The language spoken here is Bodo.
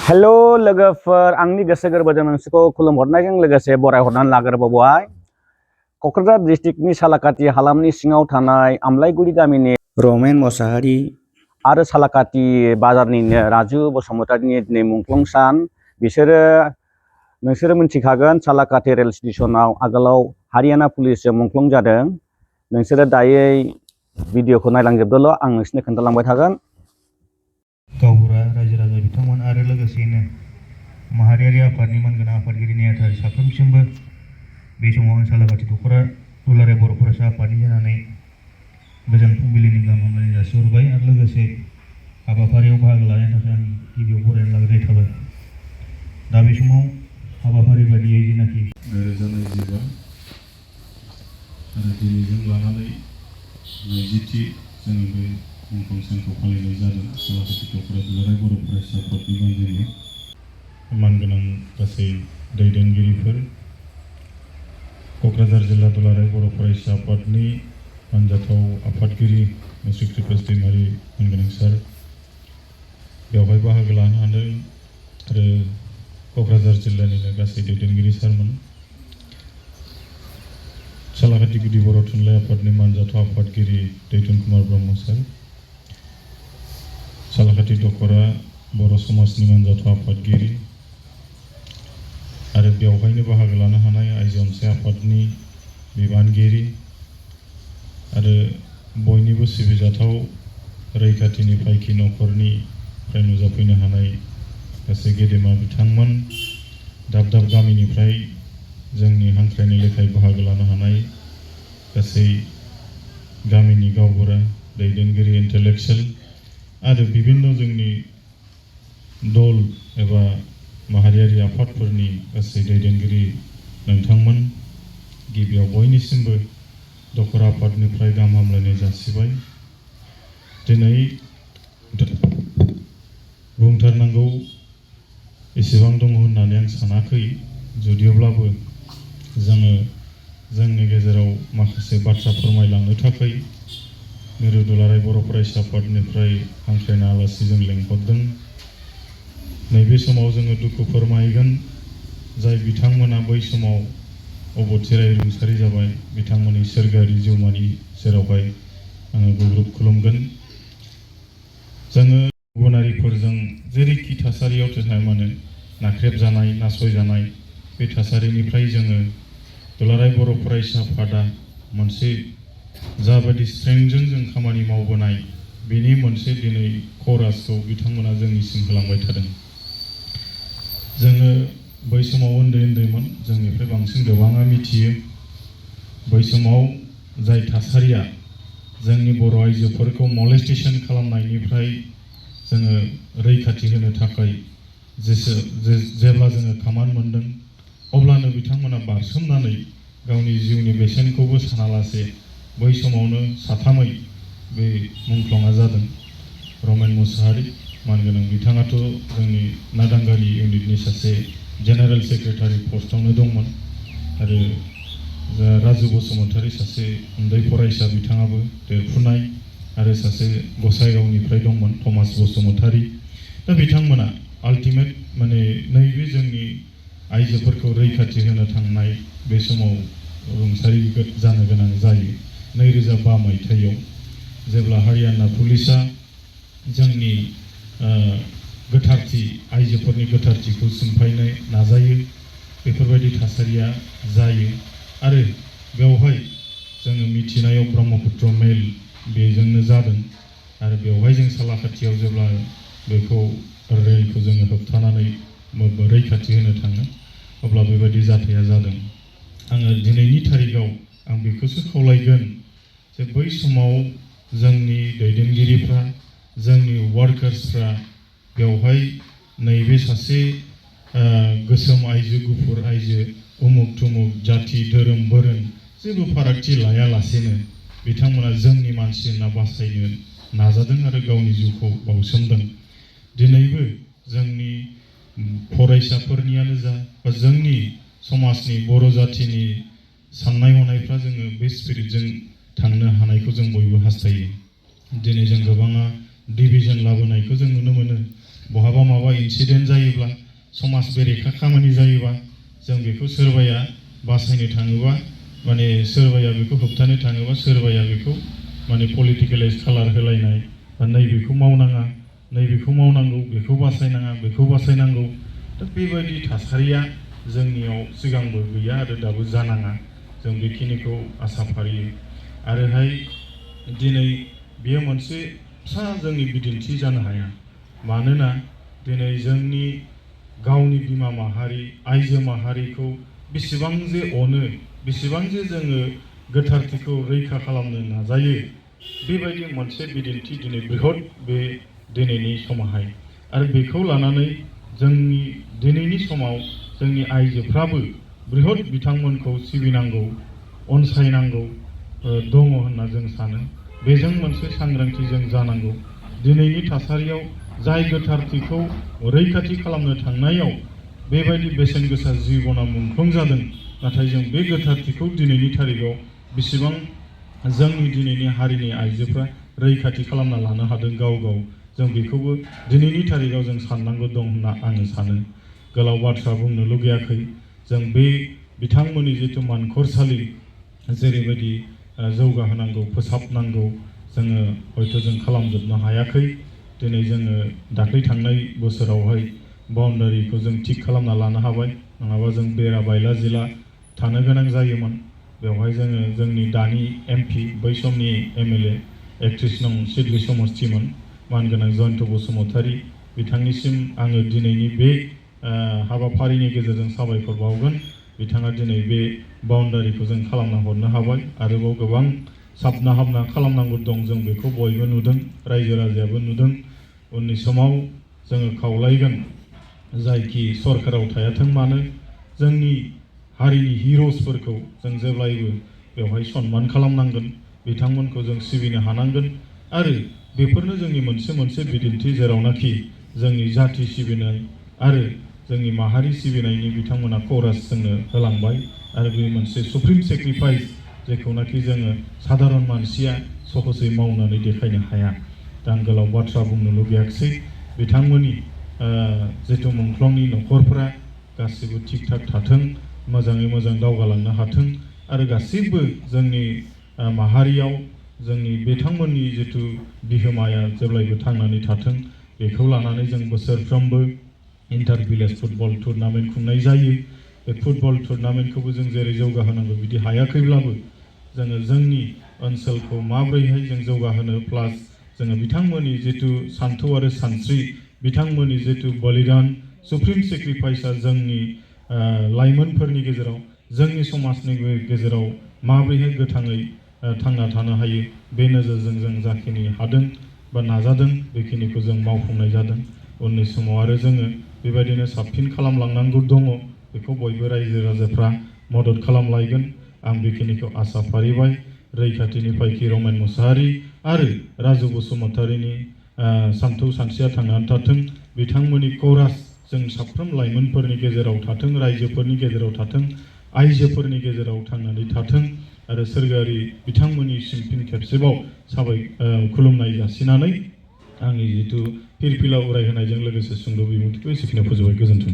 हेलो लोगोफोर आंनि गोसो गोरबोजों नोंसोरखौ खुलुमहरनायजों लोगोसे बरायहरनानै लाग्रोबावबाय। क'क्राझार डिस्ट्रिक्टनि सालाकाटि हालामनि सिङाव थानाय आमलायगुरि गामिनि रमेन मोसाहारि आरो सालाकाटि बाजारनिनो राजु बसुमतारिनि दिनै मुंख्लं सान। नोंसोरो मिथिखागोन सालाकाटि रेल स्टेशनाव आगोलाव हारियाना पुलिसजों मुंख्लं जादों। नोंसोरो दायो भिडिअखौ नायलांजोबदोल', आं नोंसोरनो खोन्थालांबाय थागोन। गावबुरा रायजो राजा बिथांमोन आरो लोगोसेयैनो माहारियारि आफादनि मानगोनां आफादगिरि नेहाथारि साफ्रोमसिमबो बे समाव सालाकाटि दख'रा दुलाराय बर' फरायसा आफादनि जानानै गोजोन फुंबिलिनि गाहाम हामलायनाय जासिहरबाय आरो लोगोसे हाबाफारियाव बाहागो लानायनि थाखाय आं गिबियाव बरायना लाग्रोनाय थाबाय। दा बे समाव हाबाफारि बायदियै जेनाखि 2025 आरो दिनैजों लानानै 20थि जोंनि बे मुंख्लं सानखौ फालिनाय जादों। सालाकाटि दख'रा दुलाराय बर' फरायसा आफादनि मानगोनां गासै दैदेनगिरिफोर, क'क्राझार जिल्ला दुलाराय बर' फरायसा आफादनि मानजाथाव आफादगिरि श्री कृपेश दैमारि मानगोनां सार बेवहाय बाहागो लानो हादों आरो क'क्राझार जिल्लानिनो गासै दैदेनगिरि सारमोन, सालाकाटि गुदि बर' थुनलाइ आफादनि मानजाथाव आफादगिरि दैथुन कुमार ब्रह्म सार, सालाकाटि दख'रा बर' समाजनि मानजाथाव आफादगिरि आरो बेवहायनो बाहागो लानो हानाय आइजो अनसाय आफादनि बिबानगिरि आरो बयनिबो सिबिजाथाव रैखाथिनि फायखि न'खरनिफ्राय नुजाफैनो हानाय गासै गेदेमा बिथांमोन, दाब दाब गामिनिफ्राय जोंनि हांख्रायनाय लेखायै बाहागो लानो हानाय गासै गामिनि गावबुरा दैदेनगिरि इन्टेलेक्सुयेल आरो बिभिन्न जोंनि दल एबा माहारियारि आफादफोरनि गासै दैदेनगिरि नोंथांमोन, गिबियाव बयनिसिमबो दख'रा आफादनिफ्राय गाहाम हामलायनाय जासिबाय। दिनै बुंथारनांगौ एसेबां दङ होननानै आं सानाखै, जुदियोब्लाबो जोङो जोंनि गेजेराव माखासे बाथ्रा फोरमायलांनो थाखाय मिरु दुलाराय बर' फरायसा आफादनिफ्राय हांख्रायना आलासि जों लेंहरदों। नैबे समाव जोङो दुखु फोरमायगोन जाय बिथांमोना बै समाव अबथिरायै रुंसारि जाबाय, बिथांमोननि सोरगोआरि जिउमानि सेरावहाय आङो गुग्रुब खुलुमगोन। जोङो गुबुनारिफोरजों जेरैखि थासारियाव थाया मानो नाख्रेबजानाय नासयजानाय बे थासारिनिफ्राय जोङो दुलाराय बर' फरायसा आफादा मोनसे जाबायदि स्ट्रेंथजों जों खामानि मावबोनाय बेनि मोनसे दिनै खरासखौ बिथांमोना जोंनिसिम होलांबाय थादों। जोङो बै समाव उन्दैमोन, जोंनिफ्राय बांसिन गोबाङा मिथियो बै समाव जाय थासारिया जोंनि बर' आइजोफोरखौ मलेस्टेसन खालामनायनिफ्राय जोङो रैखाथि होनो थाखाय जेब्ला जोङो खामानि मोनदों अब्लानो बिथांमोना बारसोमनानै गावनि जिउनि बेसेनखौबो सानालासे बै समावनो साथामै बे मुंख्लंआ जादों। रमेन मोसाहारि मानगोनां बिथाङाथ' जोंनि नादांगारि इउनिटनि सासे जेनेरेल सेक्रेटारि पस्टआवनो दंमोन आरो राजु बसुमतारि सासे उन्दै फरायसा, बिथाङाबो देरफुनाय आरो सासे गसाइगावनिफ्राय दंमोन थमास बसुमतारि। दा बिथांमोना आल्टिमेट नैबे जोंनि आइजोफोरखौ रैखाथि होनो थांनाय बे समाव रुंसारि जानो गोनां जायो 2005 मायथाइयाव, जेब्ला हारियाना पुलिसा जोंनि गोथारथि आइजोफोरनि गोथारथिखौ सिमफायनो नाजायो, बेफोरबायदि थासारिया जायो आरो बेवहाय जोङो मिथिनायाव ब्रह्मपुत्र मेल बेजोंनो जादों आरो बेवहाय जों सालाकाटियाव जेब्ला बेखौ रेलखौ जोङो होबथानानै रैखाथि होनो थाङो अब्ला बेबायदि जाथाया जादों। आङो दिनैनि थारिखआव आं बेखौसो खावलायगोन जे बै समाव जोंनि दैदेनगिरिफ्रा, जोंनि वार्कार्सफ्रा बेवहाय नैबे सासे गोसोम आइजो, गुफुर आइजो, उमुक थुमुक जाथि धोरोम बोरोन जेबो फारागथि लायालासेनो बिथांमोना जोंनि मानसि होनना बासायनो नाजादों आरो गावनि जिउखौ बाउसोमदों। दिनैबो जोंनि फरायसाफोरनियानो जा बा जोंनि समाजनि बर' जाथिनि साननाय हनायफ्रा जोङो बे स्पिरिटजों थांनो हानायखौ जों बयबो हास्थायो। दिनै जों गोबाङा डिभिजन लाबोनायखौ जों नुनो मोनो, बहाबा माबा इन्सिडेन्ट जायोब्ला समाज बेरेखा खामानि जायोबा जों बेखौ सोरबाया बासायनो थाङोबा माने सोरबाया बेखौ होबथानो थाङोबा सोरबाया बेखौ माने पलिटिकेलाइज कालार होलायनाय बा नैबेखौ मावनाङा नैबेखौ मावनांगौ बेखौ बासायनाङा बेखौ बासायनांगौ दा बेबायदि थासारिया जोंनियाव सिगांबो गैया आरो दाबो जानाङा जों बेखिनिखौ आसा फारियो आरोहाय दिनै बेयो मोनसे फिसा जोंनि बिदिन्थि जानो हाया मानोना दिनै जोंनि गावनि बिमा माहारि आइजो माहारिखौ बेसेबां जे अनो बेसेबां जे जोङो गोथारथिखौ रैखा खालामनो नाजायो बेबायदि मोनसे बिदिन्थि दिनै बृहत बे दिनैनि समावहाय आरो बेखौ लानानै जोंनि दिनैनि समाव जोंनि आइजोफ्राबो बृहत बिथांमोनखौ सिबिनांगौ अनसायनांगौ दङ होनना जों सानो बेजों मोनसे सांग्रांथि जों जानांगौ दिनैनि थासारियाव जाय गोथारथिखौ रैखाथि खालामनो थांनायाव बेबायदि बेसेन गोसा जिबना मुंख्लं जादों नाथाय जों बे गोथारथिखौ दिनैनि थारिखआव बेसेबां जोंनि दिनैनि हारिनि आइजोफ्रा रैखाथि खालामना लानो हादों गाव गाव जों बेखौबो दिनैनि थारिखआव जों साननांगौ दं होनना आङो सानो गोलाव बाथ्रा बुंनो लुगैयाखै जों बे बिथांमोननि जिथु मानखरसालि जेरैबायदि जौगाहोनांगौ फोसाबनांगौ जोङो हयथ' जों खालामजोबनो हायाखै दिनै जोङो दाख्लै थांनाय बोसोरावहाय बाउन्डारिखौ जों थिग खालामना लानो हाबाय नङाबा जों बेरा बायला जिला थानो गोनां जायोमोन बेवहाय जोङो जोंनि दानि एमपि बै समनि एमएलए 31 नं सिडली समस्तिमोन मानगोनां जयन्त बसुमतारी बिथांनिसिम आङो दिनैनि बे हाबाफारिनि गेजेरजों साबायखर बावगोन बिथाङा दिनै बे बाउन्डारिखौ जों खालामना हरनो हाबाय आरोबाव गोबां साबना हाबना खालामनांगौ दं जों बेखौ बयबो नुदों रायजो राजायाबो नुदों उननि समाव जोङो खावलायगोन जायखि सरकाराव थायाथों मानो जोंनि हारिनि हिर'सफोरखौ जों जेब्लायबो बेवहाय सन्मान खालामनांगोन बिथांमोनखौ जों सिबिनो हानांगोन आरो बेफोरनो जोंनि मोनसे बिदिन्थि जेरावनाखि जोंनि जाथि सिबिनाय आरो जोंनि माहारि सिबिनायनि बिथांमोना खरास जोंनो होलांबाय आरो बे मोनसे सुप्रिम सेक्रिफाइस जेखौनाखि जोङो साधारन मानसिया सहसै मावनानै देखायनो हाया दा आं गोलाव बाथ्रा बुंनो लुगैयाखिसै बिथांमोननि जिथु मुंख्लंनि न'खरफोरा गासिबो थिग थाक थाथों मोजाङै मोजां दावगालांनो हाथों आरो गासिबो जोंनि माहारियाव जोंनि बिथांमोननि जिथु बिहोमाया जेब्लायबो थांनानै थाथों बेखौ लानानै जों बोसोरफ्रोमबो इन्टार भिलेज फुटबल टुर्नामेन्ट खुंनाय जायो बे फुटबल टुर्नामेन्टखौबो जों जेरै जौगाहोनांगौ बिदि हायाखैब्लाबो जोङो जोंनि ओनसोलखौ माबोरैहाय जों जौगाहोनो प्लास जोङो बिथांमोननि जिथु सान्थौ आरो सानस्रि बिथांमोननि जिथु बलिदान सुप्रिम सेक्रिफाइसआ जोंनि लाइमोनफोरनि गेजेराव जोंनि समाजनि गेजेराव माबोरैहाय गोथाङै थांना थानो हायो बे नोजोरजों जों जाखिनि हादों बा नाजादों बेखिनिखौ जों मावफुंनाय जादों उननि समाव आरो जोङो बेबायदिनो साबसिन खालामलांनांगौ दङ बेखौ बयबो रायजो राजाफ्रा मदद खालामलायगोन आं बेखिनिखौ आसा फारिबाय रैखाथिनि फायखि रमेन मुसाहारि आरो राजु बसुमतारीनि सान्थौ सानस्रिया थांनानै थाथों बिथांमोननि खरास जों साफ्रोम लाइमोनफोरनि गेजेराव थाथों रायजोफोरनि गेजेराव थाथों आइजोफोरनि गेजेराव थांनानै थाथों आरो सोरगोआरि बिथांमोननिसिम फिन खेबसेबाव खुलुमनाय जासिनानै आंनि जिथु फिरफिला उरायहोनायजों लोगोसे सुंद' बिबुंथिखौ एसेखिनियाव फोजोबबाय गोजोन्थों